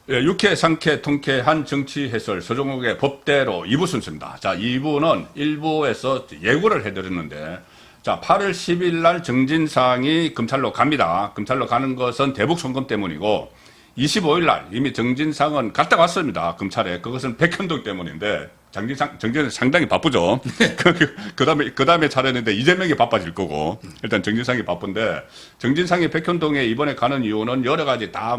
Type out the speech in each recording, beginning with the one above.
예, 육회, 상쾌, 통쾌한 정치 해설 서종욱의 법대로 2부 순서입니다. 자, 2부는 1부에서 예고를 해드렸는데, 자, 8월 10일 날 정진상이 검찰로 갑니다. 검찰로 가는 것은 대북 송금 때문이고, 25일 날 이미 정진상은 갔다 왔습니다. 검찰에. 그것은 백현동 때문인데, 정진상 상당히 바쁘죠. 그 다음에 차례인데 이재명이 바빠질 거고, 일단 정진상이 바쁜데, 정진상이 백현동에 이번에 가는 이유는 여러 가지 다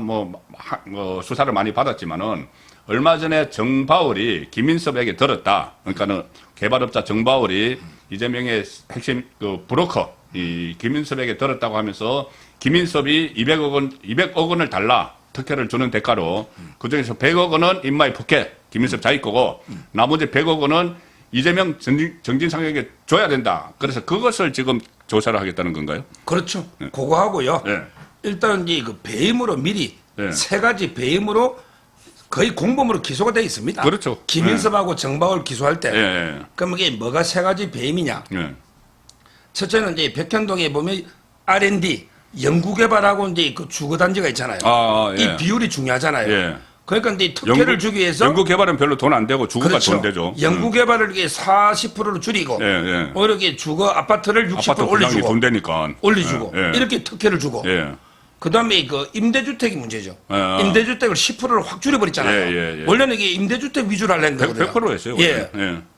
수사를 많이 받았지만은, 얼마 전에 정바울이 김인섭에게 들었다. 그러니까는 개발업자 정바울이 이재명의 핵심 브로커, 이 김인섭에게 들었다고 하면서, 김인섭이 200억 원을 달라. 특혜를 주는 대가로 그중에서 100억 원은 인마이 포켓 김인섭 자기 거고 나머지 100억 원은 이재명 정진상에게 줘야 된다. 그래서 그것을 지금 조사를 하겠다는 건가요? 그렇죠. 네. 그거 하고요. 네. 일단 이제 그 배임으로 미리 네. 세 가지 배임으로 거의 공범으로 기소가 돼 있습니다. 그렇죠. 김인섭하고 네. 정바울 기소할 때. 네. 그럼 이게 뭐가 세 가지 배임이냐? 네. 첫째는 이제 백현동에 보면 R&D 연구개발하고 이제 그 주거단지가 있잖아요. 예. 이 비율이 중요하잖아요. 예. 그러니까 이제 특혜를 주기 위해서 연구개발은 별로 돈 안 되고 주거가 그렇죠. 돈 되죠. 연구개발을 이게 40%로 줄이고 오히려 이렇게 주거 아파트를 60% 올려주고 돈 되니까 올려주고 이렇게 특혜를 주고 그다음에 그 임대주택이 문제죠. 임대주택을 10%를 확 줄여버렸잖아요. 원래는 이게 임대주택 위주로 하려는 거거든요. 100% 했어요.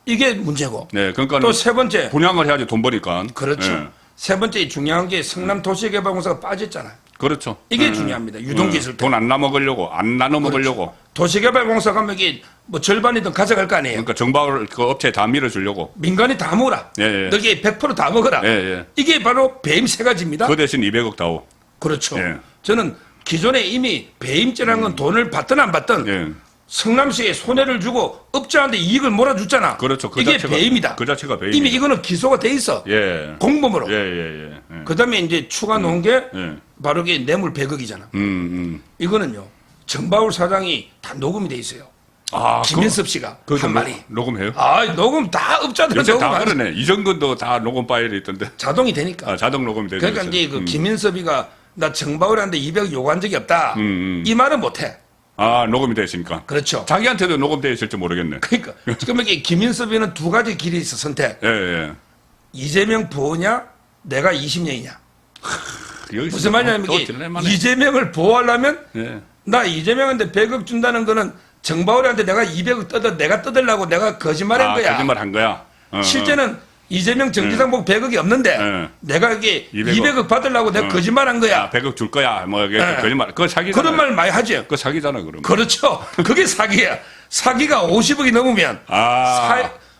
이게 문제고. 그러니까 또 세 번째 분양을 해야지 돈 버니까. 그렇죠. 세 번째 중요한 게 성남 도시개발공사가 빠졌잖아요. 그렇죠. 이게 중요합니다. 유동기술 돈 안 나눠 먹으려고. 그렇죠. 도시개발공사가 하면 이게 뭐 절반이든 가져갈 거 아니에요. 그러니까 정바울 그 업체 다 밀어주려고. 민간이 다 먹어라. 너희 100% 먹어라. 이게 바로 배임 세 가지입니다. 그 대신 200억 다오. 그렇죠. 저는 기존에 이미 배임죄라는 건 돈을 받든 안 받든 성남시에 손해를 주고 업자한테 이익을 몰아줬잖아. 그렇죠. 이게 배임이다. 그 자체가 배임. 이미 이거는 기소가 돼 있어. 공범으로. 그다음에 이제 추가 놓은 게 바로 이게 뇌물 100억이잖아. 이거는요. 정바울 사장이 다 녹음이 돼 있어요. 김인섭 씨가 한 말이. 녹음해요? 녹음 다 업자들은 요새 다 그러네. 이정근도 다 녹음 파일이 있던데. 자동이 되니까. 자동 녹음이 되죠. 그러니까 이제 그 김인섭이가 나 정바울한테 200억 요구한 적이 없다. 이 말은 못해. 녹음이 되어 있으니까. 그렇죠. 자기한테도 녹음되어 있을지 모르겠네. 그러니까. 지금 이게 김인섭이는 두 가지 길이 있어, 선택. 이재명 보호냐, 내가 20년이냐. 무슨 말이냐면 이게 이재명을 보호하려면 나 이재명한테 100억 준다는 거는 정바울한테 내가 200억 내가 뜯으려고 내가 거짓말한 거야. 거짓말 한 거야. 실제는 이재명 정지상 보고 100억이 없는데 내가 이게 200억 받으려고 내가 거짓말한 거야. 100억 줄 거야. 뭐 이게 거짓말. 그거 사기잖아. 그런 말 많이 하죠. 그거 사기잖아, 그럼. 그렇죠. 그게 사기야. 사기가 50억이 넘으면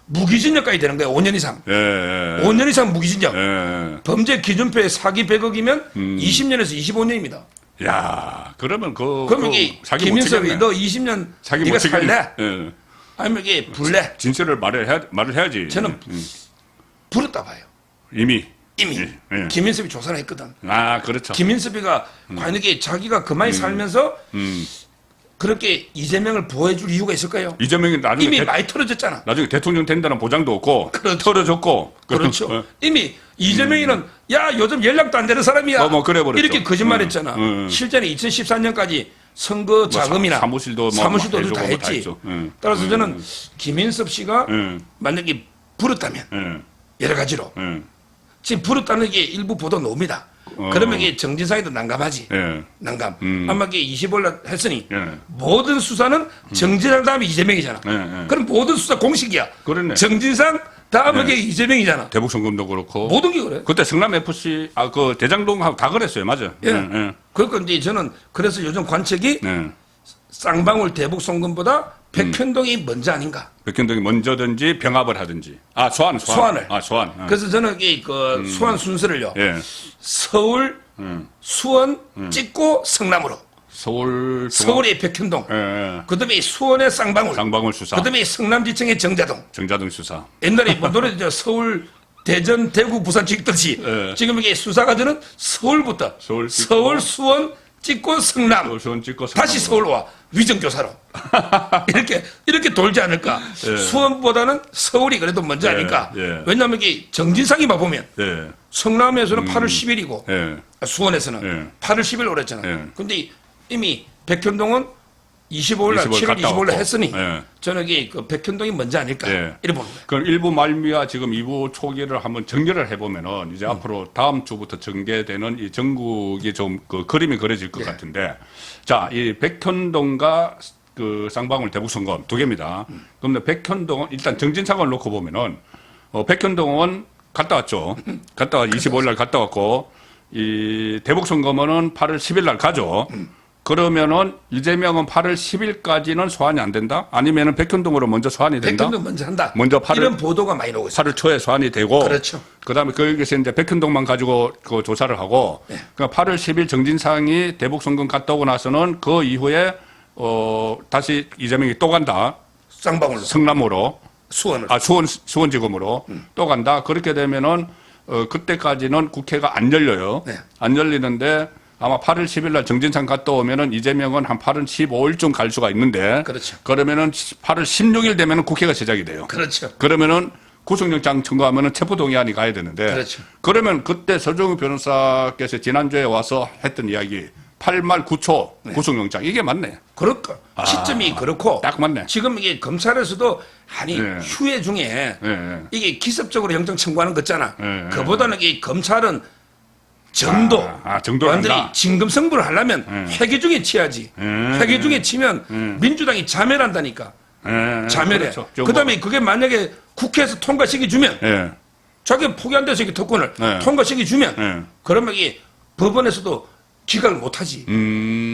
무기징역까지 되는 거야. 5년 이상. 5년 이상 무기징역. 범죄 기준표에 사기 100억이면 20년에서 25년입니다. 야, 그러면 그러면 이게 김인섭이 너 20년 네가 살래? 아니면 이게 불래? 진실을 말을 해야지. 저는 불었다 봐요. 이미. 김인섭이 조사를 했거든. 그렇죠. 김인섭이가 과연 이게 자기가 그만히 살면서 그렇게 이재명을 보호해줄 이유가 있을까요? 이재명이 나중에 이미 많이 털어졌잖아. 나중에 대통령 된다는 보장도 없고 털어졌고. 그렇죠. 이미 이재명이는 야 요즘 연락도 안 되는 사람이야. 그래 버렸죠. 이렇게 거짓말했잖아. 실제는 2014년까지 선거 자금이나 사무실도 다 했지. 따라서 저는 김인섭 씨가 만약에 불었다면 여러 가지로 지금 불었다는 게 일부 보도 나옵니다. 그러면 이게 정진상에도 난감하지. 난감. 아마 이게 25일 했으니 모든 수사는 정진상 다음에 이재명이잖아. 그럼 모든 수사 공식이야. 그렇네. 정진상 다음에 이게 이재명이잖아. 대북 송금도 그렇고. 모든 게 그래. 그때 성남 FC 그 대장동하고 다 그랬어요. 맞아. 그러니까 이제 저는 그래서 요즘 관측이 쌍방울 대북 송금보다 백현동이 먼저 아닌가. 백현동이 먼저든지 병합을 하든지. 소환을. 소환. 그래서 저는 그 소환 순서를요. 서울, 수원 찍고 성남으로. 서울의 백현동. 그다음에 수원의 쌍방울 수사. 그다음에 성남지청의 정자동 수사. 옛날에 뭐 노래 서울, 대전, 대구, 부산 찍듯이 지금 이게 수사 과정은 서울부터 서울, 수원 찍고 성남. 다시 서울 와. 위정교사로. 이렇게 돌지 않을까. 수원보다는 서울이 그래도 먼저 아닐까. 왜냐하면 이게 정진상이 봐보면 성남에서는 8월 10일이고 수원에서는 8월 10일 오랬잖아. 근데 이미 백현동은 25일 날 7월 갔다 25일 날 왔고. 했으니 예. 저는 이게 그 백현동이 먼저 아닐까 예. 이래 봅니다. 그럼 1부 말미와 지금 2부 초기를 한번 정리를 해보면은 이제 앞으로 다음 주부터 전개되는 이 전국이 좀 그 그림이 그려질 것 같은데, 자, 이 백현동과 그 쌍방울 대북선거원 두 개입니다. 그런데 백현동은 일단 정진상을 놓고 보면은 백현동은 갔다 왔죠. 갔다 와 25일 날 갔다 왔고, 이 대북선거원은 8월 10일 날 가죠. 그러면은 이재명은 8월 10일까지는 소환이 안 된다? 아니면은 백현동으로 먼저 소환이 된다? 백현동 먼저 한다. 먼저 8월 이런 보도가 많이 나오고 있어요. 8월 초에 소환이 되고, 그렇죠. 그다음에 거기서 이제 백현동만 가지고 그 조사를 하고, 그러니까 8월 10일 정진상이 대북선거 갔다 오고 나서는 그 이후에 다시 이재명이 또 간다. 쌍방울로 성남으로, 수원을. 수원지검으로 또 간다. 그렇게 되면은 그때까지는 국회가 안 열려요. 네. 안 열리는데 아마 8월 10일 날 정진상 갔다 오면은 이재명은 한 8월 15일쯤 갈 수가 있는데, 그렇죠. 그러면은 8월 16일 되면은 국회가 시작이 돼요. 그렇죠. 그러면은 구속영장 청구하면은 체포동의안이 가야 되는데, 그렇죠. 그러면 그때 서정우 변호사께서 지난주에 와서 했던 이야기 8말 9초 구속영장 이게 맞네. 그럴까? 시점이 그렇고 딱 맞네. 지금 이게 검찰에서도 아니 네. 휴회 중에 네. 이게 기습적으로 영장 청구하는 거 있잖아. 네. 그보다는 이 검찰은 정도 정도를 완전히 한다. 진금 승부를 하려면 회계 중에 치야지. 회계 중에 치면 민주당이 자멸한다니까. 자멸해. 그렇죠. 그다음에 그게 만약에 국회에서 통과시켜 주면 예. 자기가 포기한다서 이렇게 특권을 네. 통과시켜 주면 네. 그러면 이 법원에서도 기각을 못하지.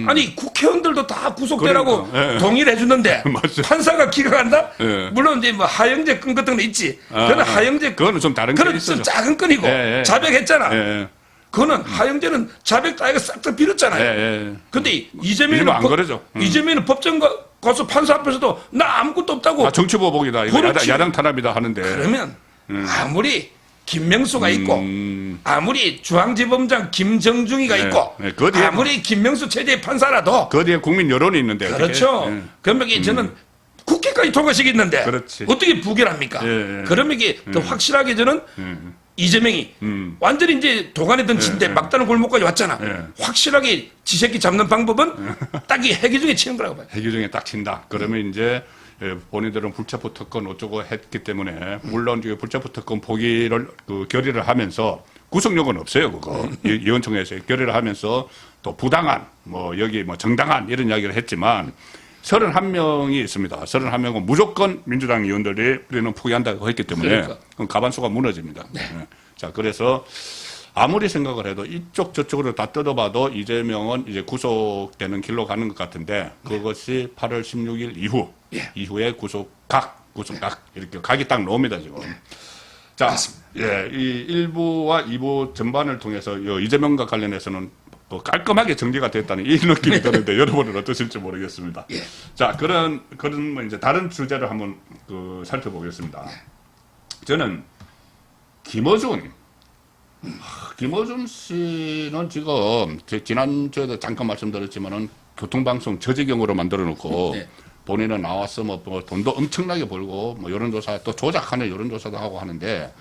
아니 국회의원들도 다 구속되라고 그러니까, 예. 동의를 해주는데 맞아요. 판사가 기각한다? 예. 물론 이제 뭐 하영재 건 같은 거 있지. 그거는 하영재 그거는 좀 다른 그건 케이스죠. 좀 작은 건이고 예, 예. 자백했잖아. 예. 그거는 하영재는 자백 따위가 싹 다 빌었잖아요. 예. 근데 이재명은 이러면 안 그러죠. 이재명은 법정 가서 판사 앞에서도 나 아무것도 없다고. 정치보복이다. 이거 그렇지. 야당 탄압이다 하는데. 그러면 아무리 김명수가 있고 아무리 중앙지검장 김정중이가 있고 네, 그 뒤에 아무리 김명수 체제의 판사라도 그 뒤에 국민 여론이 있는데. 그렇죠. 어떻게? 예. 그러면 이게 저는 국회까지 통과시켰는데 그렇지. 어떻게 부결합니까? 예, 예. 그러면 이게 더 확실하게 저는 이재명이 완전히 이제 도간에 던친데 막다른 골목까지 왔잖아. 예. 확실하게 지새끼 잡는 방법은 딱 이 해기 중에 치는 거라고 봐요. 해규정에 딱 친다. 그러면 이제 본인들은 불체포 특권 어쩌고 했기 때문에 물론 이게 불체포 특권 포기를 결의를 하면서 구속력은 없어요. 그거 위원총회에서 결의를 하면서 또 부당한 뭐 여기 뭐 정당한 이런 이야기를 했지만 31명이 있습니다. 31명은 무조건 민주당 의원들이 우리는 포기한다고 했기 때문에 그러니까. 그럼 가반수가 무너집니다. 네. 자, 그래서 아무리 생각을 해도 이쪽 저쪽으로 다 뜯어봐도 이재명은 이제 구속되는 길로 가는 것 같은데 그것이 8월 16일 이후 이후에 구속각 이렇게 각이 딱 나옵니다 지금. 자, 맞습니다. 예, 이 1부와 2부 전반을 통해서 이재명과 관련해서는 깔끔하게 정리가 됐다는 이 느낌이 드는데 여러분은 어떠실지 모르겠습니다. 예. 자, 그런 뭐 이제 다른 주제를 한번 살펴보겠습니다. 저는 김어준 씨는 지금 지난주에도 잠깐 말씀드렸지만은 교통방송 저지경으로 만들어 놓고 네. 본인은 나와서 뭐 돈도 엄청나게 벌고 뭐 여론조사 또 조작하는 여론조사도 하고 하는데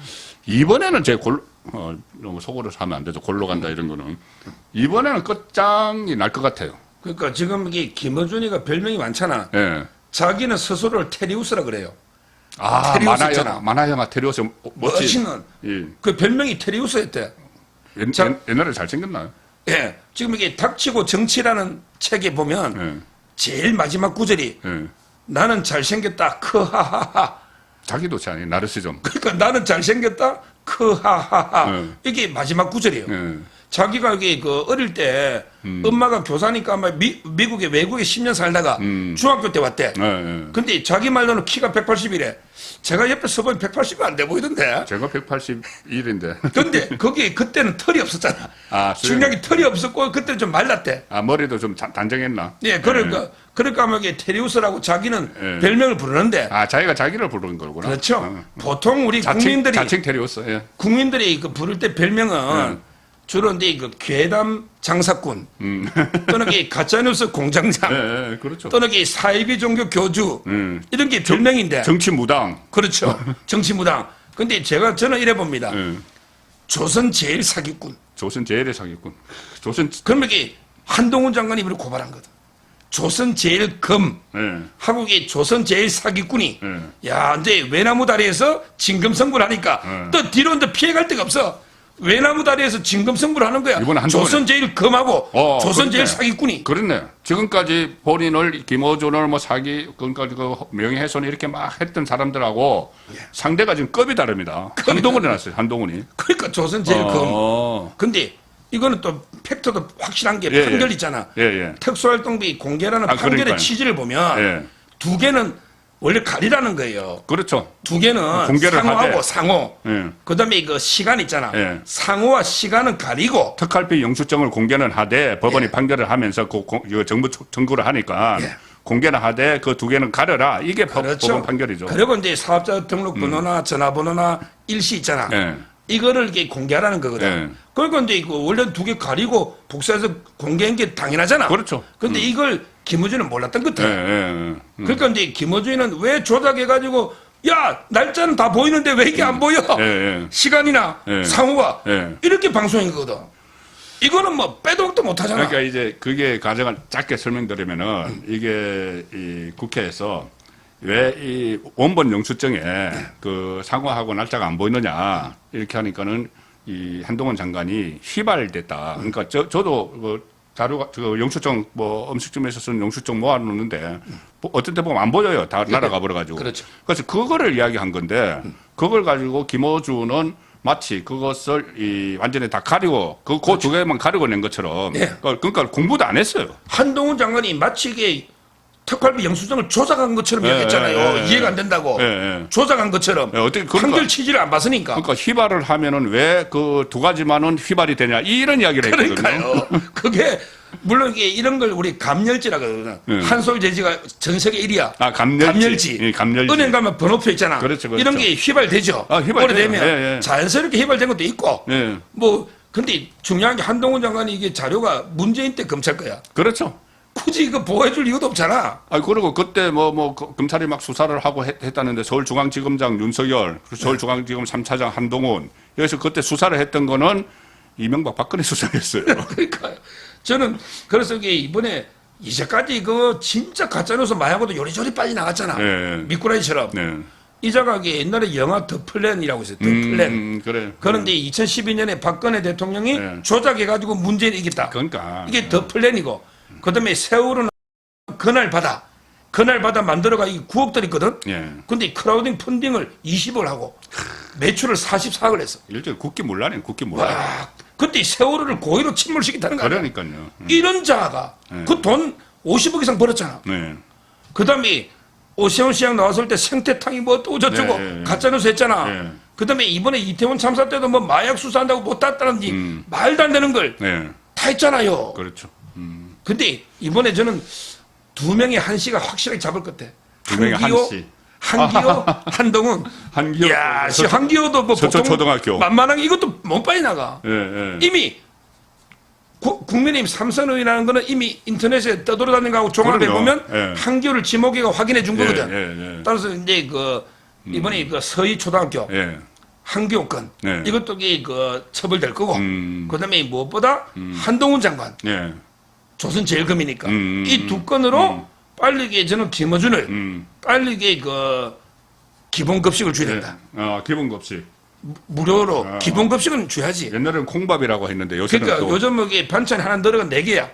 이번에는 너무 속으로 하면 안 되죠. 골로 간다 이런 거는 이번에는 끝장이 날 것 같아요. 그러니까 지금 이게 김어준이가 별명이 많잖아. 예. 자기는 스스로를 테리우스라 그래요. 아, 테리우스 있잖아. 만화영화 테리우스 멋진. 멋있는 예. 그 별명이 테리우스였대. 자- 옛날에 잘생겼나요? 예. 지금 이게 닥치고 정치라는 책에 보면 예. 제일 마지막 구절이 예. 나는 잘생겼다 크하하하. 자기도 잘 나르시즘. 그러니까 나는 잘생겼다 크하하하. 이게 마지막 구절이에요. 예. 자기가 이게 그 어릴 때 엄마가 교사니까 아마 미국에 외국에 10년 살다가 중학교 때 왔대. 예. 근데 자기 말로는 키가 180이래. 제가 옆에 서보면 180이 안 돼 보이던데. 제가 181인데. 근데 거기 그때는 털이 없었잖아. 아, 중량이 털이 없었고 그때는 좀 말랐대. 아, 머리도 좀 단정했나? 예, 그러니까 뭐 이게 테리우스라고 자기는 예. 별명을 부르는데. 아, 자기가 자기를 부르는 거구나. 그렇죠. 보통 우리 국민들이 자칭 테리우스. 예. 국민들이 그 부를 때 별명은 주로 이제 그 괴담 장사꾼 또는 이 가짜뉴스 공장장 예, 예, 그렇죠. 또는 이 사이비 종교 교주 이런 게 별명인데. 정치 무당. 그렇죠. 정치무당. 근데 저는 이래 봅니다. 예. 조선 제일 사기꾼. 조선 제일의 사기꾼. 조선 그러면 이게 한동훈 장관이 우리 고발한 거다. 조선제일금, 예. 한국의 조선제일사기꾼이, 야, 이제 외나무 다리에서 진금성불 하니까 또 뒤로 이제 피해갈 데가 없어. 외나무 다리에서 진금성불 하는 거야. 이번에 한동훈이- 조선제일금하고 조선제일사기꾼이. 그렇네. 지금까지 본인을 김어준을 뭐 사기 그러니까 그 명예훼손 이렇게 막 했던 사람들하고 상대가 지금 급이 다릅니다. 한동훈이 났어요. 한동훈이. 그러니까 조선제일금. 근데 이거는 또 팩트도 확실한 게 예, 판결 예. 있잖아. 예, 예. 특수활동비 공개라는 판결의 그러니까요. 취지를 보면 예. 두 개는 원래 가리라는 거예요. 그렇죠. 두 개는 공개를 상호하고 하되. 상호. 예. 그다음에 그 시간 있잖아. 예. 상호와 시간은 가리고 특활비 영수증을 공개는 하되 법원이 예. 판결을 하면서 그 정부 청구를 하니까 예. 공개는 하되 그 두 개는 가려라. 이게 그렇죠. 법원 판결이죠. 그리고 이제 사업자 등록번호나 전화번호나 일시 있잖아. 예. 이거를 이렇게 공개하라는 거거든. 예. 그러니까 이제 이거 원래 두 개 가리고 복사해서 공개한 게 당연하잖아. 그렇죠. 근데 이걸 김어준은 몰랐던 것 예, 같아. 예, 예. 그러니까 이제 김어준은 왜 조작해가지고 야 날짜는 다 보이는데 왜 이게 안 보여? 예, 예. 시간이나 예. 상호가 예. 이렇게 방송인 거거든. 이거는 뭐 빼도 박도 못하잖아. 그러니까 이제 그게 과정을 짧게 설명드리면은 이게 이 국회에서 왜 이 원본 영수증에 그 상호하고 날짜가 안 보이느냐 이렇게 하니까는 이 한동훈 장관이 휘발됐다. 그러니까 저도 그 자료가 그 영수증 뭐 음식점에서 쓴 영수증 모아놓는데 어떤 때 보면 안 보여요. 다 날아가 버려가지고. 그렇죠. 그래서 그거를 이야기한 건데 그걸 가지고 김어준은 마치 그것을 이 완전히 다 가리고 그 두 개만 가리고 낸 것처럼 예. 그러니까 공부도 안 했어요. 한동훈 장관이 마치 이게 특활비 영수증을 조작한 것처럼 이야기했잖아요. 이해가 안 된다고. 조작한 것처럼. 어떻게 그러니까, 판결 취지를 안 봤으니까. 그러니까 휘발을 하면은 왜 그 두 가지만은 휘발이 되냐 이런 이야기를 했거든요. 그러니까요. 그게 물론 이게 이런 걸 우리 감열지라고 그러거든. 한솔 제지가 전 세계 1위야. 아, 감열지. 예, 감열지. 은행 가면 번호표 있잖아. 그렇죠, 그렇죠. 이런 게 휘발되죠. 아, 휘발돼요. 오래되면 예, 예. 자연스럽게 휘발된 것도 있고. 예. 뭐 근데 중요한 게 한동훈 장관이 이게 자료가 문재인 때 검찰 거야. 그렇죠. 굳이 이거 보호해줄 이유도 없잖아. 아, 그리고 그때 검찰이 막 수사를 하고 했다는데 서울중앙지검장 윤석열, 그리고 서울중앙지검 3차장 한동훈, 여기서 그때 수사를 했던 거는 이명박 박근혜 수사였어요. 그러니까요. 저는 그래서 이게 이번에 이제까지 이거 진짜 가짜뉴스 마약으로 요리조리 빨리 나갔잖아. 네. 미꾸라지처럼. 네. 이자가 이게 옛날에 영화 더 플랜이라고 있어요. 더 플랜. 그래. 그런데 2012년에 박근혜 대통령이 네. 조작해가지고 문재인이 이겼다. 그러니까. 이게 더 플랜이고. 그 다음에 세월은 그날 바다 만들어가 이 9억들 있거든. 예. 근데 크라우딩 펀딩을 20억 하고 매출을 44억을 했어. 일종의 국기문란이에요, 국기문란. 와, 근데 세월호를 고의로 침몰시켰다는 거야. 그러니까요. 이런 자가 그 돈 50억 이상 벌었잖아. 네. 그 다음에 오세훈 시장 나왔을 때 생태탕이 뭐 또 저쩌고 네. 가짜뉴스 했잖아. 네. 그 다음에 이번에 이태원 참사 때도 뭐 마약 수사한다고 못 땄다는지 말도 안 되는 걸 다 네. 했잖아요. 그렇죠. 근데 이번에 저는 두 명의 한씨가 확실하게 잡을 것 같아. 두 명의 한씨. 한기호, 한동훈. 한기호. 야, 한기호도 뭐 보통 초등학교. 만만한 게 이것도 못 빨리 나가. 예, 예. 이미 국민의힘 삼선의라는 거는 이미 인터넷에 떠돌아다니는 거하고 종합해 그럼요. 보면 예. 한기호를 지목해가 확인해 준 거거든. 예, 예. 따라서 이제 그 이번에 그 서희 초등학교 예. 한기호 건 예. 이것도 그 처벌될 거고 그다음에 무엇보다 한동훈 장관 예. 조선제일금이니까 이 두 건으로 빨리 저는 김어준을 빨리 그 기본급식을 줘야 된다. 기본급식. 무료로 기본급식은 줘야지. 옛날에는 콩밥이라고 했는데 요새는 그러니까 또. 요즘 이게 반찬 하나 들어가 4개야.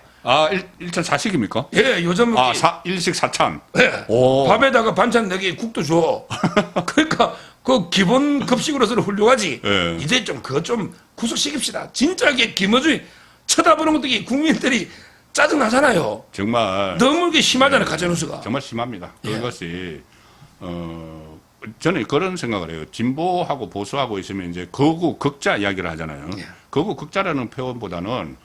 일찬 사식입니까? 예, 요즘 일식 사찬. 예. 오. 밥에다가 반찬 4개 국도 줘. 그러니까 그 기본 급식으로서는 훌륭하지. 예. 이제 좀 그거 좀 구속시킵시다. 진짜 이게 김어준이 쳐다보는 것도 이게 국민들이 짜증 나잖아요. 정말. 너무 이게 심하잖아 가짜뉴스가. 정말 심합니다. 예. 그것이 저는 그런 생각을 해요. 진보하고 보수하고 있으면 이제 거구 극자 이야기를 하잖아요. 예. 거구 극자라는 표현보다는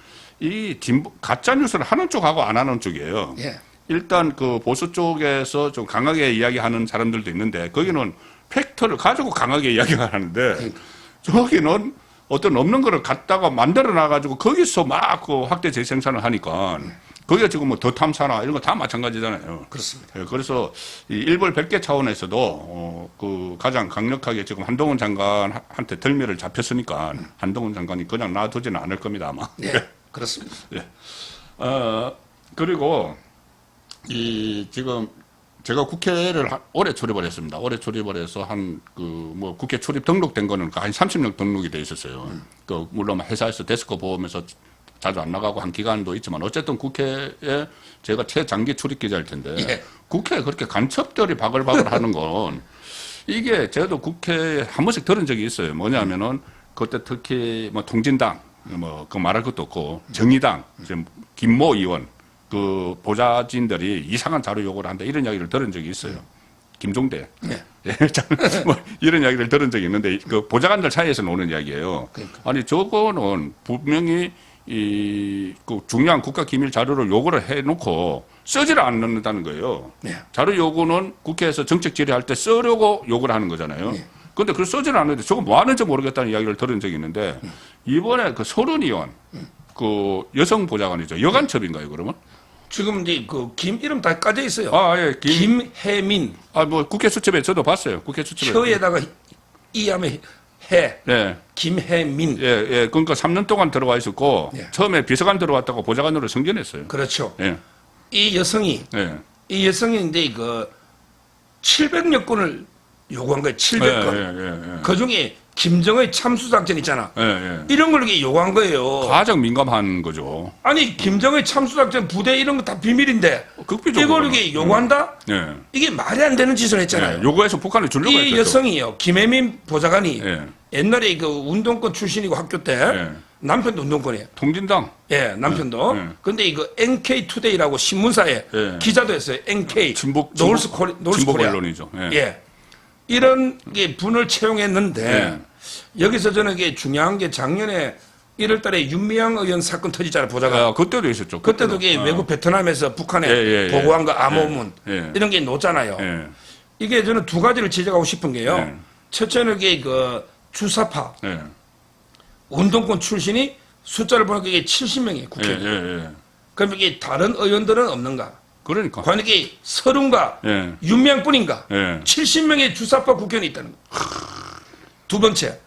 이 진보 가짜 뉴스를 하는 쪽하고 안 하는 쪽이에요. 예. 일단 그 보수 쪽에서 좀 강하게 이야기하는 사람들도 있는데 거기는 팩트를 가지고 강하게 이야기를 하는데 저기는 어떤 없는 거를 갖다가 만들어 놔가지고 거기서 막 그 확대 재생산을 하니까 거기가 지금 뭐 더 탐사나 이런 거 다 마찬가지잖아요. 그렇습니다. 예, 그래서 이 일벌 100개 차원에서도 그 가장 강력하게 지금 한동훈 장관한테 덜미를 잡혔으니까 한동훈 장관이 그냥 놔두지는 않을 겁니다 아마. 예. 그렇습니다. 예. 그리고 지금 제가 국회를 올해 출입을 했습니다. 올해 출입을 해서 뭐 국회 출입 등록된 거는 한 30명 등록이 돼 있었어요. 물론 회사에서 데스크 보면서 자주 안 나가고 한 기간도 있지만 어쨌든 국회에 제가 최장기 출입 기자일 텐데 예. 국회에 그렇게 간첩들이 바글바글 하는 건 이게 저도 국회에 한 번씩 들은 적이 있어요. 뭐냐면은 그때 특히 뭐 통진당 그 말할 것도 없고 정의당 지금 김모 의원 그 보좌진들이 이상한 자료 요구를 한다 이런 이야기를 들은 적이 있어요. 김종대. 네. 뭐 이런 이야기를 들은 적이 있는데 그 보좌관들 사이에서 나오는 이야기예요. 그러니까. 아니 저거는 분명히 그 중요한 국가 기밀 자료를 요구를 해놓고 쓰지를 않는다는 거예요. 네. 자료 요구는 국회에서 정책 질의할 때 쓰려고 요구를 하는 거잖아요. 그런데 그걸 쓰지를 않는데 저거 뭐 하는지 모르겠다는 이야기를 들은 적이 있는데 이번에 그 서른 의원 그 여성 보좌관이죠. 여간첩인가요, 그러면? 지금 이제 그 김 이름 다 까져 있어요. 예, 김혜민. 뭐 국회 수첩에 저도 봤어요. 국회 수첩에. 혀에다가 이하면 해. 예. 김혜민. 예. 그러니까 3년 동안 들어와 있었고 예. 처음에 비서관 들어왔다고 보좌관으로 승진했어요. 그렇죠. 예. 이 여성이 예. 이제 그 700여 건을 요구한 거예요. 700건. 예. 그 중에 김정의 참수작전 있잖아. 예. 이런 걸 이렇게 요구한 거예요. 가장 민감한 거죠. 아니 김정의 참수작전 부대 이런 거 다 비밀인데 극비적으로. 이걸 이렇게 요구한다? 예. 이게 말이 안 되는 짓을 했잖아요. 예. 요구해서 북한을 주려고 이 했죠. 여성이요. 김혜민 보좌관이 예. 옛날에 그 운동권 출신이고 학교 때 예. 남편도 운동권이에요. 통진당. 예, 남편도. 예. 근데 이거 NK투데이라고 신문사에 예. 기자도 했어요. NK. 진보 노르스 코리아. 언론이죠. 예. 예. 이런 게 분을 채용했는데 예. 여기서 저는 이게 중요한 게 작년에 1월 달에 윤미향 의원 사건 터지잖아요. 보좌관. 그때도 있었죠. 그때도 이게 외국 베트남에서 북한에 예. 보고한 거 암호문 예. 이런 게 놓잖아요. 예. 이게 저는 두 가지를 지적하고 싶은 게요. 예. 첫째는 이게 그 주사파 예. 운동권 출신이 숫자를 보니까 이게 70명이에요. 국회. 예. 그럼 이게 다른 의원들은 없는가? 그러니까. 과연 이게 서른가 예. 윤미향뿐인가? 예. 70명의 주사파 국회의원이 있다는 거. 두 번째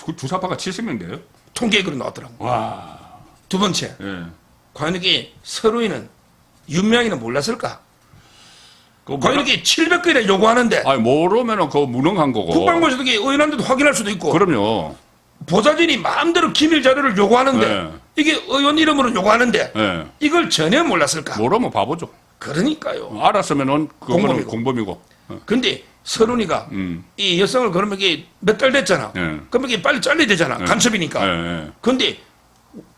그 주사파가 70명인데요? 통계에 그런 나왔더라고. 와. 두 번째 예. 과연 이게 서른이는 윤미향이는 몰랐을까? 과연 이게 700건이나 요구하는데 모르면은 그거 무능한 거고. 국방부에서도 이게 의원한테도 확인할 수도 있고 그럼요. 보좌진이 마음대로 기밀 자료를 요구하는데 예. 이게 의원 이름으로 요구하는데 예. 이걸 전혀 몰랐을까? 모르면 바보죠. 그러니까요. 알았으면은 그거는 공범이고. 공범이고. 근데 서른이가 이 여성을 그러면 이게 몇 달 됐잖아. 예. 그러면 이게 빨리 잘려야 되잖아. 간첩이니까. 예. 근데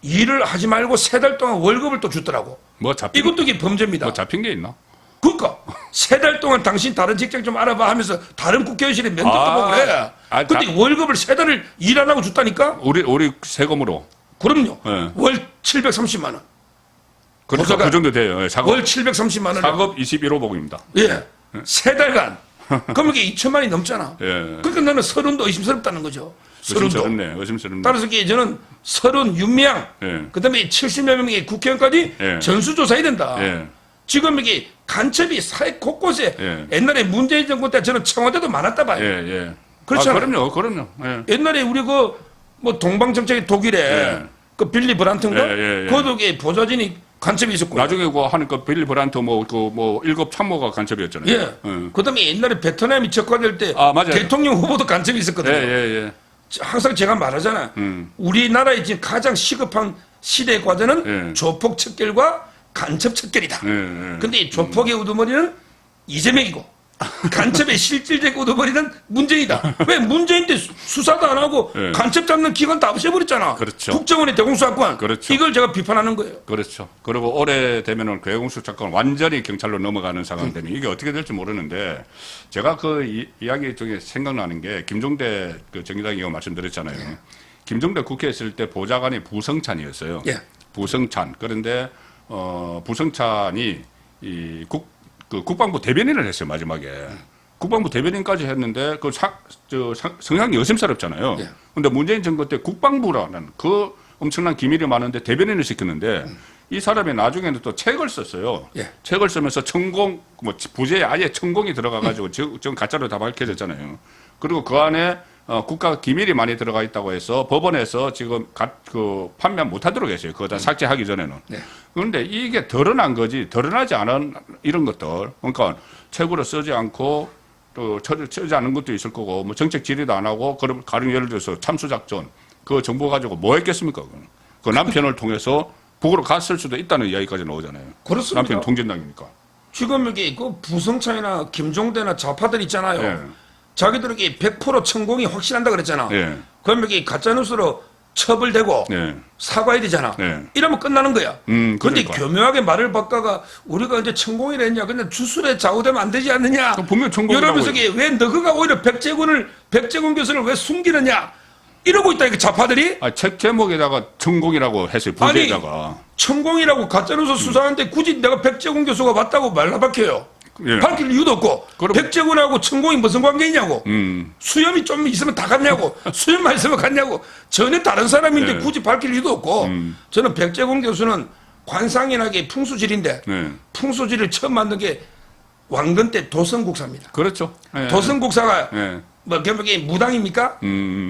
일을 하지 말고 3달 동안 월급을 또 주더라고. 뭐 잡힌 이것도 이게 범죄입니다. 뭐 잡힌 게 있나? 그러니까 3달 동안 당신 다른 직장 좀 알아봐 하면서 다른 국회의원실에 면접도 보고 그래. 근데 월급을 3달을 일 안 하고 줬다니까? 우리 세금으로. 그럼요. 예. 월 730만 원. 그러니까 보좌관. 그 정도 돼요. 예, 월 730만 원. 사급 21호복입니다. 예. 3달간. 그러면 이게 2천만 원이 넘잖아. 예. 그러니까 나는 서른도 의심스럽다는 거죠. 서른도. 의심스럽네. 따라서 이게 저는 서른, 윤미향, 예. 그다음에 70여 명의 국회의원까지 예. 전수조사해야 된다. 예. 지금 이게 간첩이 사회 곳곳에 예. 옛날에 문재인 정부 때 저는 청와대도 많았다 봐요. 예. 그렇잖아요. 그럼요. 예. 옛날에 우리 뭐 동방정책의 독일에 예. 그 빌리 브란트인가? 예. 거기에 보좌진이 간첩이 있었고. 나중에 하니까 빌리 브란트 뭐 1급 참모가 간첩이었잖아요. 예. 그다음에 옛날에 베트남이 적화될 때 맞아요. 대통령 후보도 간첩이 있었거든요. 예. 항상 제가 말하잖아. 우리나라에 지금 가장 시급한 시대 과제는 예. 조폭 척결과 간첩 척결이다. 예. 근데 이 조폭의 우두머리는 이재명이고 간첩의 실질적 우두머리는 문재인이다. 왜 문재인 때 수사도 안 하고 예. 간첩 잡는 기관 다 없애버렸잖아. 그렇죠. 국정원의 대공수사권. 그렇죠. 이걸 제가 비판하는 거예요. 그렇죠. 그리고 올해 되면은 괴공수사권 완전히 경찰로 넘어가는 상황 되면 이게 어떻게 될지 모르는데 제가 그 이야기 중에 생각나는 게 김종대 그 정의당 의원 말씀드렸잖아요. 김종대 국회에 있을 때 보좌관이 부성찬이었어요. 예. 부성찬. 그런데 부성찬이 국방부 대변인을 했어요, 마지막에. 국방부 대변인까지 했는데 성향이 의심스럽잖아요. 예. 근데 문재인 정부 때 국방부라는 그 엄청난 기밀이 많은데 대변인을 시켰는데 이 사람이 나중에는 또 책을 썼어요. 예. 책을 쓰면서 천공, 부제에 아예 천공이 들어가가지고 지금 가짜로 다 밝혀졌잖아요. 그리고 그 안에 국가 기밀이 많이 들어가 있다고 해서 법원에서 지금 판매 못하도록 했어요. 그거 다 삭제하기 전에는. 네. 그런데 이게 드러난 거지 드러나지 않은 이런 것들. 그러니까 책으로 쓰지 않고 또 쓰지 않은 것도 있을 거고 뭐 정책 질의도 안 하고 그럼 가령 예를 들어서 참수작전 그 정보 가지고 뭐 했겠습니까? 그 남편을 통해서 북으로 갔을 수도 있다는 이야기까지 나오잖아요. 그렇습니다. 남편 통진당이니까. 지금 여기 그 부성차이나 김종대나 좌파들 있잖아요. 예. 자기들에게 100%成功이 확실한다 그랬잖아. 예. 그럼 여기 가짜뉴스로 처벌되고 예. 사과해야 되잖아. 예. 이러면 끝나는 거야. 그런데 그러니까. 교묘하게 말을 바꿔가 우리가 이제 천공이라 했냐. 근데 주술에 좌우되면 안 되지 않느냐. 분명 천공이라고. 이러면서 왜 너가 오히려 백제군 교수를 왜 숨기느냐. 이러고 있다, 이거 좌파들이. 책 제목에다가 천공이라고 했어요. 부제에다가. 천공이라고 가짜뉴스 수사하는데 굳이 내가 백제군 교수가 맞다고 말라 박혀요. 예. 밝힐 이유도 없고. 그럼- 백제군하고 천공이 무슨 관계 있냐고. 수염이 좀 있으면 다 갔냐고. 수염만 있으면 갔냐고. 전혀 다른 사람인데 예. 굳이 밝힐 이유도 없고. 저는 백제군 교수는 관상인학의 풍수질인데 네. 풍수질을 처음 만든 게 왕건 때 도성국사입니다. 그렇죠. 예. 도성국사가 예. 뭐 결국에 무당입니까?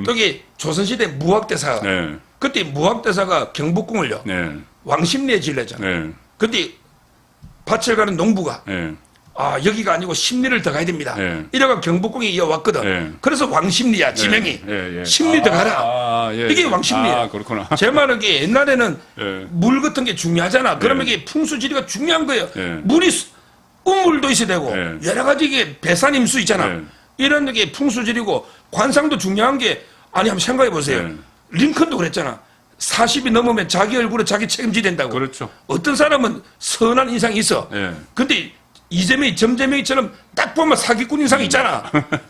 또기 조선시대 무학대사가 네. 그때 무학대사가 경복궁을요. 네. 왕십리에 질렀잖아. 네. 근데 밭을 가는 농부가 네. 여기가 아니고 십리를 더 가야 됩니다. 네. 이래가 경복궁이 이어왔거든. 네. 그래서 왕십리야 지명이. 예, 예. 십리 더 가라. 예, 이게 예. 왕십리야. 그렇구나. 제 말은 이게 옛날에는 예. 물 같은 게 중요하잖아. 그러면 네. 이게 풍수지리가 중요한 거예요. 네. 물이 우물도 있어야 되고 네. 여러 가지 이게 배산임수 있잖아. 네. 이런 게 풍수지리고 관상도 중요한 게 아니 한번 생각해 보세요. 네. 링컨도 그랬잖아. 40이 넘으면 자기 얼굴에 자기 책임져야 된다고. 그렇죠. 어떤 사람은 선한 인상이 있어. 네. 근데 이재명이 점재명이처럼 딱 보면 사기꾼 인상이 있잖아.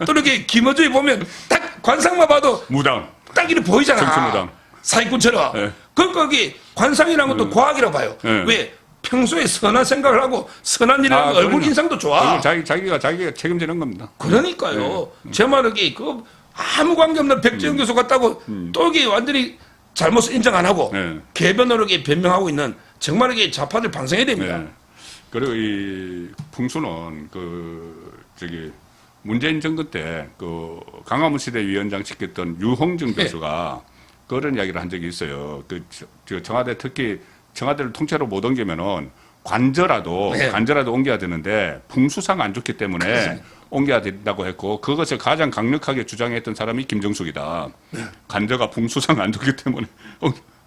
또 이렇게 김어준이 보면 딱 관상만 봐도 무당. 딱 이렇게 보이잖아. 정치무당. 사기꾼처럼. 네. 그러니까 거기 관상이라는 것도 과학이라고 봐요. 네. 왜? 평소에 선한 생각을 하고 선한 일을 하면 얼굴 그럼요. 인상도 좋아. 얼굴 자기가 책임지는 겁니다. 그러니까요. 제 말은 이게 그 아무 관계없는 백재영 교수 같다고 또 이게 완전히 잘못을 인정 안 하고 네. 개변으로 이렇게 변명하고 있는 정말 이게 좌파들 반성해야 됩니다. 네. 그리고 이 풍수는 문재인 정권 때 강화문 시대 위원장 시켰던 유홍준 네. 교수가 그런 이야기를 한 적이 있어요. 청와대 특히 청와대를 통째로 못 옮기면은 관저라도 네. 옮겨야 되는데 풍수상 안 좋기 때문에 그렇습니다. 옮겨야 된다고 했고 그것을 가장 강력하게 주장했던 사람이 김정숙이다. 네. 관저가 풍수상 안 좋기 때문에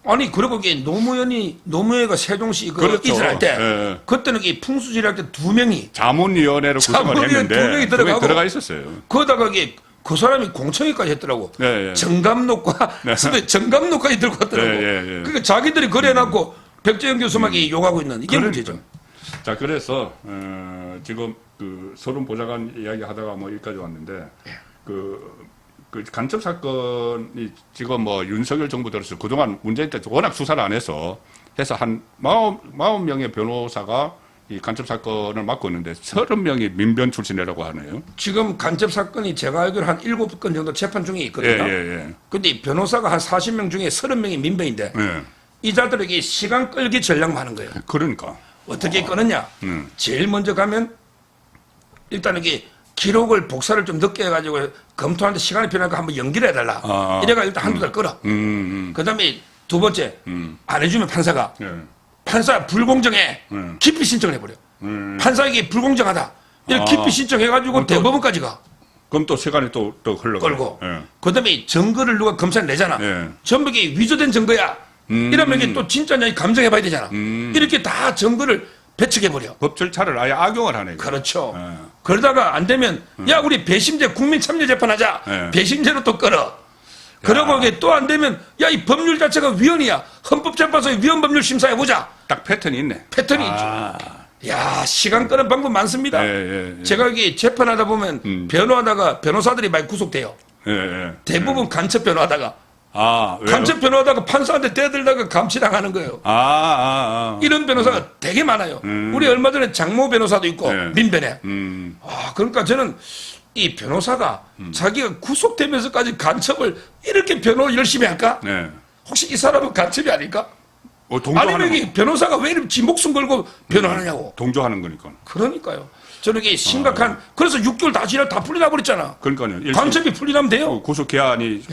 아니 그리고 이게 노무현이가 세종시 그렇죠. 이사를 할 때 예. 그때는 이 풍수지리 할 때 2명이 자문위원회를 구성을 자문위원 했는데 두 명이 들어가고 들어가 있었어요. 그러다가 이게 그 사람이 공청회까지 했더라고. 네, 네. 정감록과 정감록까지 들고 왔더라고. 네, 네, 네. 그러니까 자기들이 그래놓고 백재영 교수만 욕하고 있는 이게 문제죠. 자, 그래서 지금 서른 보좌관 이야기 하다가 뭐 여기까지 왔는데 그 간첩 사건이 지금 뭐 윤석열 정부 들어서 그동안 문재인 때 워낙 수사를 안 해서 한 40명의 변호사가 이 간첩 사건을 맡고 있는데 30명이 민변 출신이라고 하네요. 지금 간첩 사건이 제가 알기로 한 7건 정도 재판 중에 있거든요. 예. 근데 변호사가 한 40명 중에 30명이 민변인데 예. 이 자들에게 시간 끌기 전략만 하는 거예요. 그러니까. 어떻게 끊었냐? 제일 먼저 가면 일단 여기 기록을 복사를 좀 늦게 해가지고 검토하는데 시간이 필요하니까 한번 연기를 해달라. 이래가 일단 한두 달 끌어. 그 다음에 두 번째 안 해주면 판사가 예. 판사 불공정해 기피 신청을 해버려. 판사에게 불공정하다. 이렇게 기피 신청해가지고 대법원까지 가. 그럼 또 시간이 또 흘러가. 끌고. 예. 그 다음에 증거를 누가 검찰에 내잖아. 예. 전부 이게 위조된 증거야. 이러면 이게 또 진짜냐 감정해봐야 되잖아. 이렇게 다 증거를 배척해버려. 법 절차를 아예 악용을 하네. 그렇죠. 예. 그러다가 안 되면 야 우리 배심제 국민참여재판하자. 예. 배심제로 또 끌어. 그러고 이게 또 안 되면 야 이 법률 자체가 위헌이야. 헌법재판소의 위헌법률 심사해보자. 딱 패턴이 있네. 패턴이 있죠. 야 시간 끄는 방법 많습니다. 예. 제가 여기 재판하다 보면 변호하다가 변호사들이 많이 구속돼요. 예. 대부분 간첩 변호하다가 왜요? 간첩 변호하다가 판사한테 떼들다가 감치당하는 거예요. 이런 변호사가 되게 많아요. 우리 얼마 전에 장모 변호사도 있고 네. 민변에. 그러니까 저는 이 변호사가 자기가 구속되면서까지 간첩을 이렇게 변호 열심히 할까? 네. 혹시 이 사람은 간첩이 아닐까? 아니면 이게 변호사가 왜 이렇게 지 목숨 걸고 변호하느냐고. 동조하는 거니까. 그러니까요. 저는 이게 심각한, 그래서 6개월 다 지나 다 풀리나 버렸잖아. 그러니까요. 간첩이 풀리나면 돼요. 구속 기한이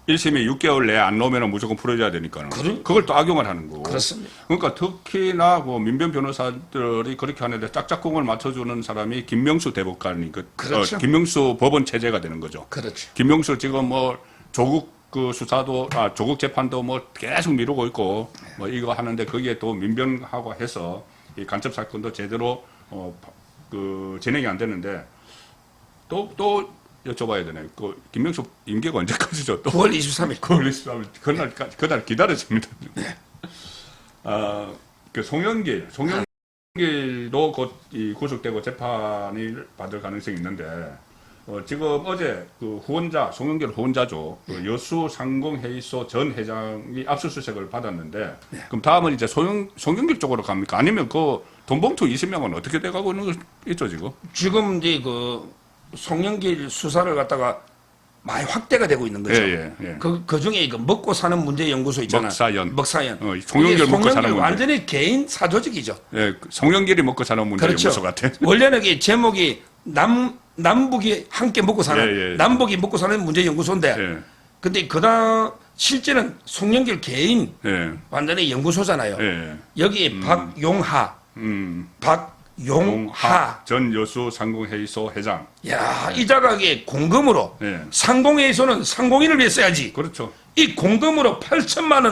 1심이 6개월 내에 안 나오면 무조건 풀어줘야 되니까. 그걸 또 악용을 하는 거고. 그렇습니다. 그러니까 특히나 그 민변 변호사들이 그렇게 하는데 짝짝꿍을 맞춰주는 사람이 김명수 대법관이 그렇죠. 김명수 법원 체제가 되는 거죠. 그렇죠. 김명수 지금 뭐 조국 그 수사도 조국 재판도 뭐 계속 미루고 있고 뭐 이거 하는데 거기에 또 민변하고 해서 이 간첩 사건도 제대로 그 진행이 안 되는데 또 여쭤봐야 되네. 그 김명수 임기가 언제까지죠? 또 9월 23일. 9월 23일 그날 기다려집니다. 그 송영길도 곧 이 구속되고 재판을 받을 가능성이 있는데 지금 어제 그 송영길 후원자죠. 그 여수 상공회의소 전 회장이 압수수색을 받았는데 그럼 다음은 이제 송영길 쪽으로 갑니까? 아니면 그 돈봉투 20명은 어떻게 돼가고 있는 거 있죠 지금? 지금 이제 그 송영길 수사를 갖다가 많이 확대가 되고 있는 거죠. 예. 그 중에 그 먹고 사는 문제 연구소 있잖아요. 먹사연. 송영길 먹고 사는 문제. 완전히 개인 사조직이죠. 예, 송영길이 먹고 사는 문제 그렇죠. 연구소 같아. 원래는 이 제목이 남북이 함께 먹고 사는 남북이 먹고 사는 문제 연구소인데, 근데 그다 실제는 송영길 개인 완전히 연구소잖아요. 여기 박용하 전 여수 상공회의소 회장. 야, 이 자각에 공금으로 상공회의소는 상공인을 위해 써야지. 그렇죠. 이 공금으로 8천만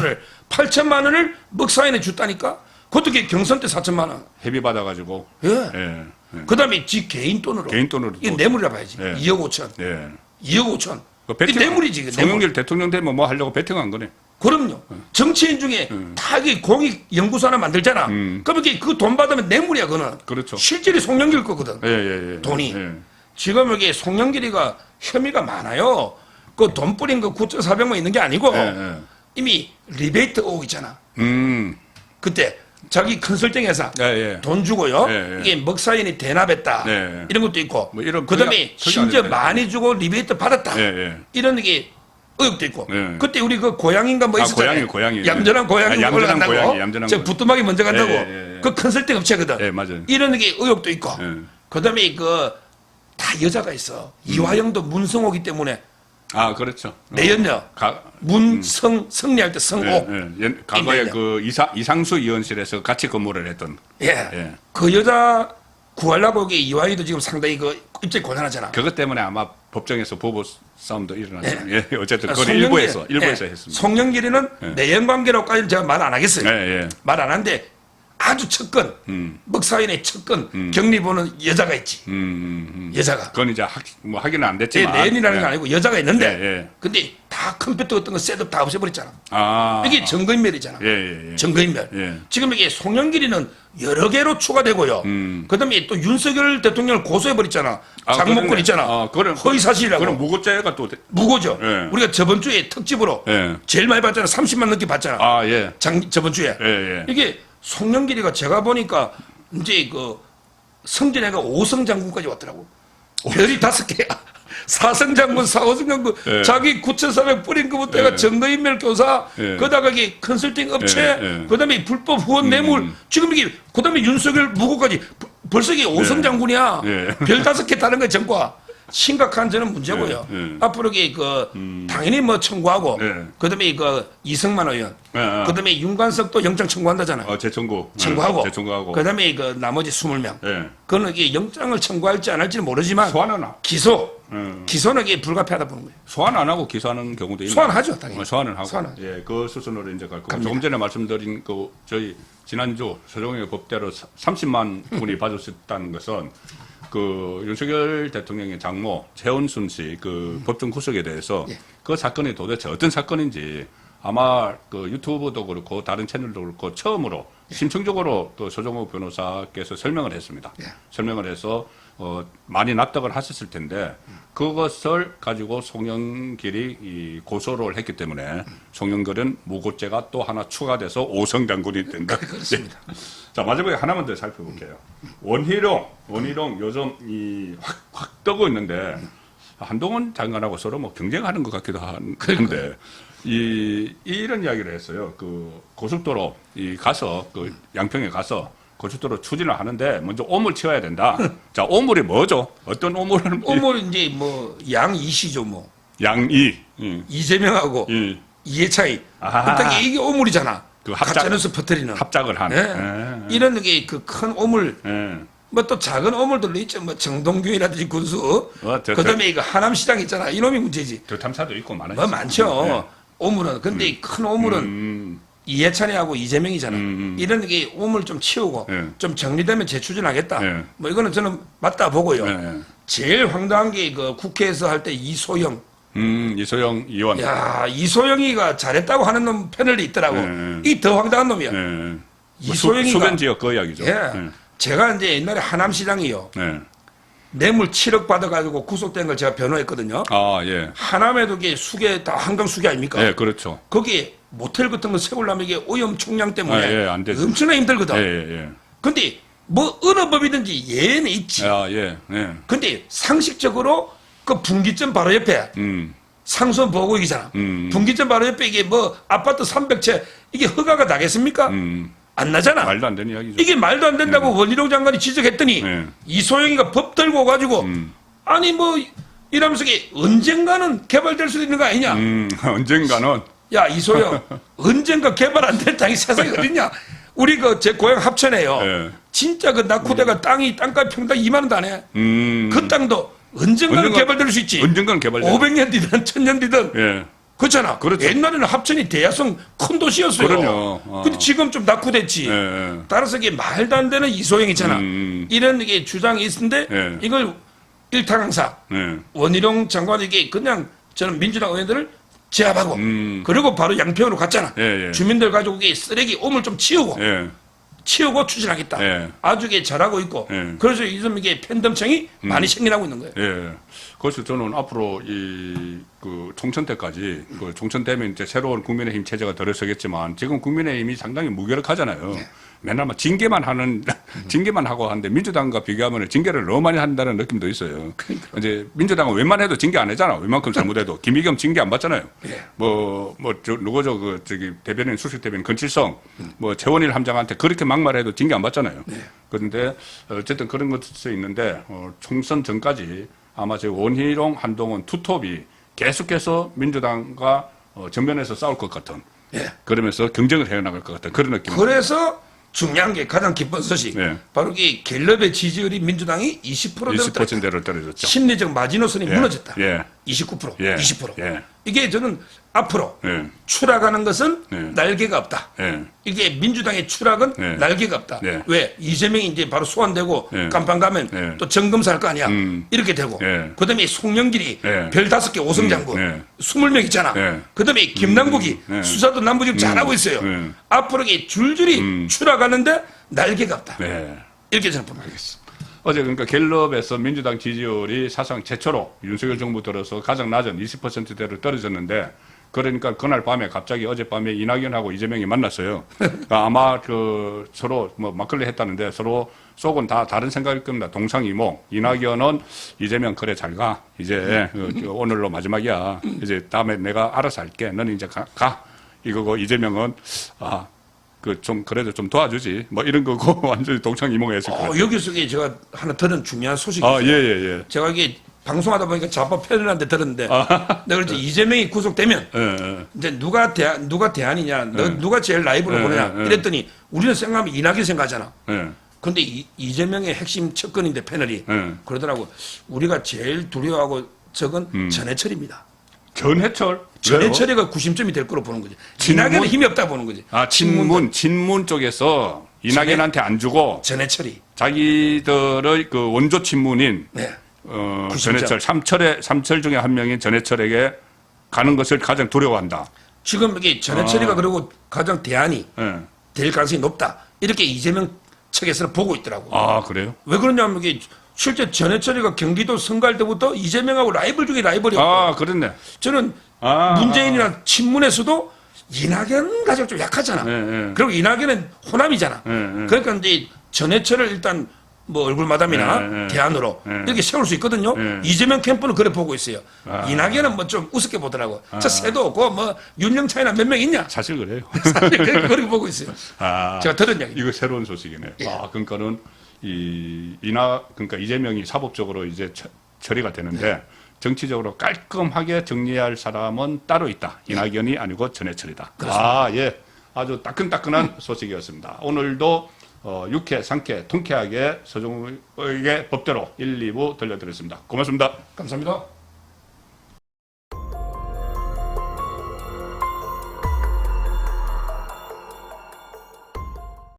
원을 먹사인에 줬다니까. 그것도 경선 때 4천만 원. 회비 받아가지고. 그다음에 지 개인 돈으로. 이게 뇌물이라 봐야지. 2억 5천. 2억 5천. 이 뇌물이지. 송영길 대통령 되면 뭐 하려고 베팅한 거네. 그럼요. 정치인 중에 다 이게 공익 연구소 하나 만들잖아. 그럼 그 돈 받으면 뇌물이야, 그거는. 그렇죠. 실질이 송영길 거거든. 돈이. 지금 여기 송영길이가 혐의가 많아요. 그 돈 뿌린 거 9,400만 있는 게 아니고 이미 리베이트 오고 있잖아. 그때 자기 컨설팅 회사 돈 주고요. 이게 먹사인이 대납했다. 이런 것도 있고. 뭐 이런 그다음에 심지어 많이 주고 리베이트 받았다. 이런 게 의혹도 있고. 그때 우리 그 고양인가 뭐 있었잖아요. 고양이. 얌전한 고양이 올라간다고. 저 부뚜막이 먼저 간다고. 그 컨설팅 업체거든. 맞아요. 이런 게 의혹도 있고. 그다음에 다 여자가 있어. 이화영도 문성호기 때문에. 그렇죠. 내연녀. 성리할 때 성옥. 과거에 그 이상수 의원실에서 같이 근무를 했던. 그 여자 구하려고 이화영도 지금 상당히 입장이 곤란하잖아. 그것 때문에 아마 법정에서 부부 싸움도 일어났잖아요. 어쨌든 그건 일부에서 했습니다. 송영길이는 내연 관계로까지는 제가 말 안 하겠어요. 말 안 하는데 아주 첫건 먹사인의 첫건 격리보는 여자가 있지. 여자가. 그건 이제 확인은 안 됐지만. 내연이라는 게 아니고 여자가 있는데. 근데 다 컴퓨터 같은 거 셋업 다 없애버렸잖아. 이게 증거인멸이잖아. 증거인멸. 지금 이게 송영길이는 여러 개로 추가되고요. 그다음에 또 윤석열 대통령을 고소해버렸잖아. 장모권 있잖아. 허위사실이라고. 그럼 무고죄가 또. 무고죠. 우리가 저번 주에 특집으로 제일 많이 봤잖아. 30만 넘게 봤잖아. 저번 주에. 이게 송영길이가 제가 보니까 이제 성진애가 5성 장군까지 왔더라고. 별이 5개야. 4성 장군, 4호성 장군, 자기 9,400 뿌린 것부터가 증거인멸 교사, 그다가 이게 컨설팅 업체, 그다음에 불법 후원 뇌물, 지금 이게 그다음에 윤석열 무고까지 벌써 이게 5성 장군이야. 별 5개 다른 거 전과. 심각한 저는 문제고요. 앞으로 당연히 뭐 청구하고, 그다음에 이승만 의원, 그다음에 윤관석도 영장 청구한다잖아요. 청구하고, 그다음에 나머지 20명. 그거는 이게 영장을 청구할지 안 할지는 모르지만 기소는 이게 불가피하다 보는 거예요. 소환 안 하고 기소하는 경우도 있나요? 소환하죠, 당연히. 소환은 하고. 그 수순으로 이제 갈 거고. 조금 전에 말씀드린 저희 지난주 서정의 법대로 30만 분이 받으셨다는 것은 윤석열 대통령의 장모 최은순 씨 법정 구속에 대해서 그 사건이 도대체 어떤 사건인지 아마 유튜브도 그렇고 다른 채널도 그렇고 처음으로 심층적으로 또 서정호 변호사께서 설명을 했습니다. 설명을 해서 많이 납득을 하셨을 텐데 그것을 가지고 송영길이 고소를 했기 때문에 송영길은 무고죄가 또 하나 추가돼서 5성 장군이 된다. 그렇습니다. 자, 마지막에 하나만 더 살펴볼게요. 원희룡 요즘 확 뜨고 있는데 한동훈 장관하고 서로 뭐 경쟁하는 것 같기도 한데 이런 이야기를 했어요. 그 고속도로 가서 그 양평에 가서 고속도로 추진을 하는데 먼저 오물 치워야 된다. 자, 오물이 뭐죠? 어떤 오물을? 오물 이제 뭐 양이시죠 뭐. 양이. 이재명하고 이해창이. 아하. 그때 이게 오물이잖아. 그 가짜뉴스 퍼뜨리는. 합작을 한. 네. 이런 게 그 큰 오물. 뭐 또 작은 오물들도 있죠. 뭐 정동균이라든지 군수. 그다음에 이거 하남시장 있잖아. 이놈이 문제지. 대탐사도 있고 많아요. 뭐 많죠. 오물은. 근데 이 큰 오물은 이해찬이하고 이재명이잖아. 이런 게 오물 좀 치우고 좀 정리되면 재추진하겠다. 뭐 이거는 저는 맞다 보고요. 제일 황당한 게 그 국회에서 할 때 이소영. 이소영 의원. 야, 이소영이가 잘했다고 하는 놈 패널이 있더라고. 이 더 황당한 놈이야. 이소영이가 수변 지역 그 이야기죠. 제가 이제 옛날에 하남시장이요. 뇌물 7억 받아가지고 구속된 걸 제가 변호했거든요. 아, 예. 하남에도 이게 수계, 다 한강 수계 아닙니까? 예, 그렇죠. 거기 모텔 같은 거 세우려면 이게 오염 총량 때문에 안 되죠. 엄청나 힘들거든. 예. 근데 뭐 어느 법이든지 예외는 있지. 아, 예. 근데 상식적으로 그 분기점 바로 옆에 상수원 보고이잖아. 분기점 바로 옆에 이게 뭐 아파트 300채 이게 허가가 나겠습니까? 안 나잖아. 말도 안 되는 이야기죠. 이게 말도 안 된다고 원희룡 장관이 지적했더니 이소영이가 법 들고 가지고 아니 뭐 이러면서 이게 언젠가는 개발될 수도 있는 거 아니냐. 언젠가는. 야 이소영 언젠가 개발 안 될 땅이 세상에 어딨냐. 우리 그 제 고향 합천에요. 진짜 그 낙후대가 땅값 평당 2만 원도 안 해. 그 땅도 언젠가는 개발될 수 있지. 언젠가는 개발될 500년 뒤든 1000년 뒤든. 그렇잖아. 그렇죠. 옛날에는 합천이 대야성 큰 도시였어요. 그럼요. 근데 지금 좀 낙후됐지. 따라서 이게 말도 안 되는 이소영이잖아. 이런 게 주장이 있는데 이걸 일타강사 원희룡 장관에게 그냥 저는 민주당 의원들을 제압하고 그리고 바로 양평으로 갔잖아. 주민들 가지고 이게 쓰레기 오물 좀 치우고 치우고 추진하겠다. 아주 이게 잘하고 있고 그래서 요즘 이게 팬덤층이 많이 생겨나고 있는 거예요. 그래서 저는 앞으로 그 총선 때까지 그 총선 되면 이제 새로운 국민의힘 체제가 들어서겠지만 지금 국민의힘이 상당히 무기력하잖아요. 맨날 막 징계만 하고 하는데 민주당과 비교하면 징계를 너무 많이 한다는 느낌도 있어요. 이제 민주당은 웬만해도 징계 안 하잖아. 웬만큼 잘못해도 김의겸 징계 안 받잖아요. 누구죠? 그 저기 대변인 수석 대변인 건칠성 뭐 최원일 함장한테 그렇게 막말해도 징계 안 받잖아요. 그런데 어쨌든 그런 것도 있는데 총선 전까지 아마 저 원희룡 한동훈 투톱이 계속해서 민주당과 정면에서 싸울 것 같은 그러면서 경쟁을 해나갈 것 같은 그런 느낌. 그래서 중요한 게 가장 기쁜 소식. 바로 이 갤럽의 지지율이 민주당이 20%대로 떨어졌죠. 심리적 마지노선이 무너졌다. 29%, 예. 20%. 이게 저는 앞으로 추락하는 것은 날개가 없다. 이게 민주당의 추락은 날개가 없다. 왜? 이재명이 이제 바로 소환되고 깜빵 가면 또 점검사 할 거 아니야. 이렇게 되고. 그 다음에 송영길이 별 5개 5성 장군 20명 있잖아. 그 다음에 김남국이 수사도 남부지검 잘하고 있어요. 앞으로 이게 줄줄이 추락하는데 날개가 없다. 이렇게 저는 봅니다. 어제 그러니까 갤럽에서 민주당 지지율이 사상 최초로 윤석열 정부 들어서 가장 낮은 20%대로 떨어졌는데 그러니까 그날 밤에 갑자기 어젯밤에 이낙연하고 이재명이 만났어요. 그러니까 아마 그 서로 뭐 막걸리 했다는데 서로 속은 다 다른 생각일 겁니다. 동상이몽. 이낙연은 이재명 그래 잘 가. 이제 오늘로 마지막이야. 이제 다음에 내가 알아서 할게. 너는 이제 가. 이거고 이재명은 좀 그래도 좀 도와주지 뭐 이런 거고 완전히 동창이몽했을 거예요. 여기서 제가 하나 들은 중요한 소식이 있어요. 예. 제가 이게 방송하다 보니까 좌파 패널한테 들었는데 내가 그랬지 이재명이 구속되면 이제 누가 대안이냐 누가 제일 라이브로 보느냐 이랬더니 우리는 생각하면 이낙연 생각하잖아. 근데 이재명의 핵심 척근인데 패널이 그러더라고. 우리가 제일 두려워하고 적은 전해철입니다. 전해철이가 구심점이 될 거로 보는 거지. 이낙연은 힘이 없다 보는 거지. 친문 쪽에서 이낙연한테 안 주고 전해철이 자기들의 그 원조 친문인 전해철 삼철 중에 한 명인 전해철에게 가는 것을 가장 두려워한다. 지금 이게 전해철이가 그리고 가장 대안이 될 가능성이 높다. 이렇게 이재명 측에서는 보고 있더라고. 그래요? 왜 그러냐면 이게 실제 전해철이가 경기도 선거할 때부터 이재명하고 라이벌 중에 라이벌이었고. 그렇네. 저는 문재인이랑 친문에서도 이낙연 가지고 좀 약하잖아. 그리고 이낙연은 호남이잖아. 그러니까 이제 전해철을 일단 뭐 얼굴 마담이나 대안으로 이렇게 세울 수 있거든요. 이재명 캠프는 그래 보고 있어요. 이낙연은 뭐 좀 우습게 보더라고. 저 새도 없고 뭐 윤영차이나 몇 명 있냐? 사실 그래요. 그렇게 보고 있어요. 제가 들은 얘기. 이거 새로운 소식이네요. 예. 그러니까는 그러니까 이재명이 사법적으로 이제 처리가 되는데 정치적으로 깔끔하게 정리할 사람은 따로 있다. 이낙연이 아니고 전해철이다. 예. 아주 따끈따끈한 소식이었습니다. 오늘도 유쾌, 상쾌, 통쾌하게 서정욱의 법대로 1, 2부 들려드렸습니다. 고맙습니다. 감사합니다.